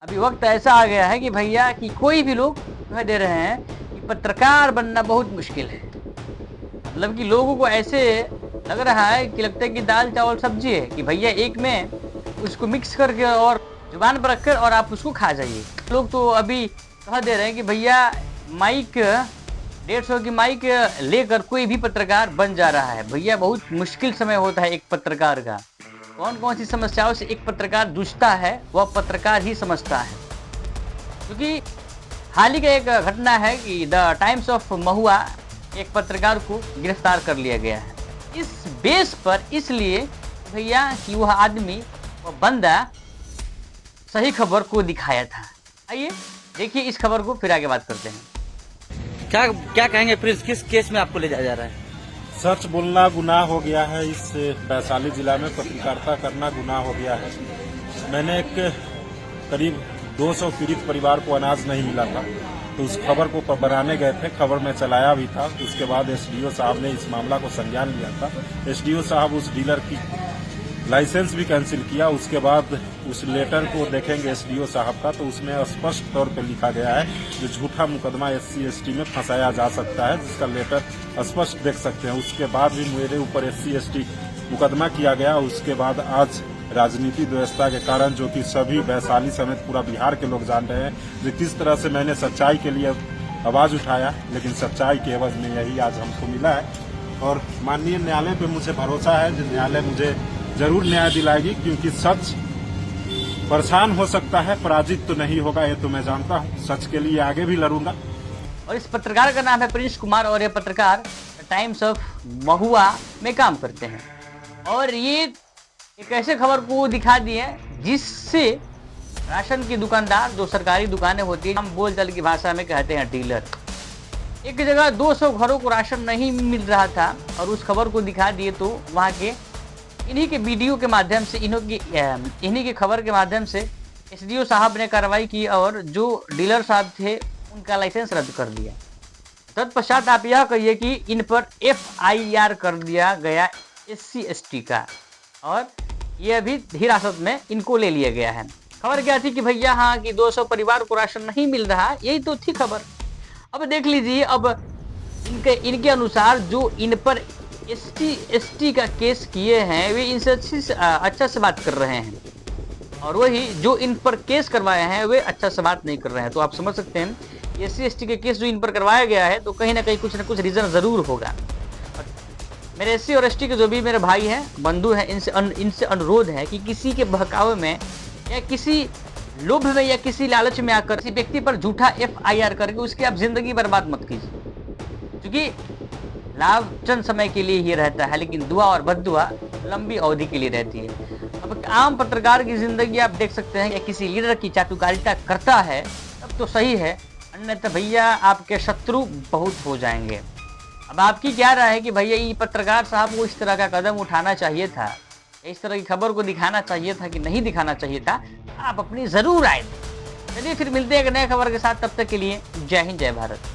अभी वक्त ऐसा आ गया है कि भैया कि कोई भी लोग कह दे रहे हैं कि पत्रकार बनना बहुत मुश्किल है। मतलब कि लोगों को ऐसे लग रहा है कि लगता है कि दाल चावल सब्जी है कि भैया एक में उसको मिक्स करके और जुबान पर रखकर और आप उसको खा जाइए। लोग तो अभी कह दे रहे हैं कि भैया माइक 150 की माइक लेकर कोई भी पत्रकार बन जा रहा है। भैया बहुत मुश्किल समय होता है एक पत्रकार का। कौन कौन सी समस्याओं से एक पत्रकार जूझता है वह पत्रकार ही समझता है। क्योंकि हाल ही का एक घटना है कि द टाइम्स ऑफ महुआ एक पत्रकार को गिरफ्तार कर लिया गया है इस बेस पर, इसलिए भैया कि वह आदमी वह बंदा सही खबर को दिखाया था। आइए देखिए इस खबर को, फिर आगे बात करते हैं। क्या क्या कहेंगे प्रिंस, किस केस में आपको ले जाया जा रहा है? सच बोलना गुनाह हो गया है। इस वैशाली जिला में पत्रकारिता करना गुनाह हो गया है। मैंने एक करीब 200 पीड़ित परिवार को अनाज नहीं मिला था, तो उस खबर को बनाने गए थे। खबर में चलाया भी था। उसके बाद एसडीओ साहब ने इस मामला को संज्ञान लिया था। एसडीओ साहब उस डीलर की लाइसेंस भी कैंसिल किया। उसके बाद उस लेटर को देखेंगे एसडीओ साहब का, तो उसमें स्पष्ट तौर पर लिखा गया है जो झूठा मुकदमा SC ST में फंसाया जा सकता है, जिसका लेटर स्पष्ट देख सकते हैं। उसके बाद भी मेरे ऊपर SC ST मुकदमा किया गया। उसके बाद आज राजनीतिक व्यवस्था के कारण, जो कि सभी वैशाली समेत पूरा बिहार के लोग जान रहे हैं, जो किस तरह से मैंने सच्चाई के लिए आवाज उठाया, लेकिन सच्चाई के एवज में यही आज हमको मिला है। और माननीय न्यायालय पे मुझे भरोसा है, जो न्यायालय मुझे जरूर न्याय दिलाएगी, क्योंकि सच परेशान हो सकता है, पराजित तो नहीं होगा, ये तो मैं जानता हूँ। सच के लिए आगे भी लड़ूंगा। और इस पत्रकार का नाम है प्रिंस कुमार और ये पत्रकार टाइम्स ऑफ महुआ में काम करते हैं। और ये एक ऐसे खबर को दिखा दिए जिससे राशन की दुकानदार, जो सरकारी दुकानें होती है, हम बोलचाल की भाषा में कहते हैं डीलर, एक जगह 200 घरों को राशन नहीं मिल रहा था और उस खबर को दिखा दिए। तो वहाँ के इन्हीं के वीडियो के माध्यम से, इन्हीं के खबर के माध्यम से एसडीओ साहब ने कार्रवाई की और जो डीलर साहब थे उनका लाइसेंस रद्द कर दिया। तत्पश्चात आप यह कहिए कि इन पर FIR कर दिया गया SC ST का, और ये अभी हिरासत में इनको ले लिया गया है। खबर क्या थी कि भैया हाँ कि 200 परिवार को राशन नहीं मिल रहा, यही तो थी खबर। अब देख लीजिए, अब इनके अनुसार जो इन पर SC ST का केस किए हैं वे इनसे अच्छा से बात कर रहे हैं, और वही जो इन पर केस करवाए हैं वे अच्छा से बात नहीं कर रहे हैं। तो आप समझ सकते हैं SC ST के केस जो इन पर करवाया गया है, तो कहीं ना कहीं कुछ ना कुछ रीजन जरूर होगा। मेरे SC और ST के जो भी मेरे भाई हैं, बंधु हैं, इनसे अनुरोध है कि किसी के बहकावे में या किसी लोभ में या किसी लालच में आकर किसी व्यक्ति पर झूठा FIR करके उसकी आप जिंदगी बर्बाद मत कीजिए। क्योंकि लाभ चंद समय के लिए ही रहता है, लेकिन दुआ और बद्दुआ लंबी अवधि के लिए रहती है। अब आम पत्रकार की जिंदगी आप देख सकते हैं कि किसी लीडर की चाटुकारिता करता है तब तो सही है, अन्यथा भैया आपके शत्रु बहुत हो जाएंगे। अब आपकी क्या राय है कि भैया ये पत्रकार साहब को इस तरह का कदम उठाना चाहिए था, इस तरह की खबर को दिखाना चाहिए था कि नहीं दिखाना चाहिए था? आप अपनी जरूर राय दें। चलिए फिर मिलते हैं एक नए खबर के साथ, तब तक के लिए जय हिंद जय भारत।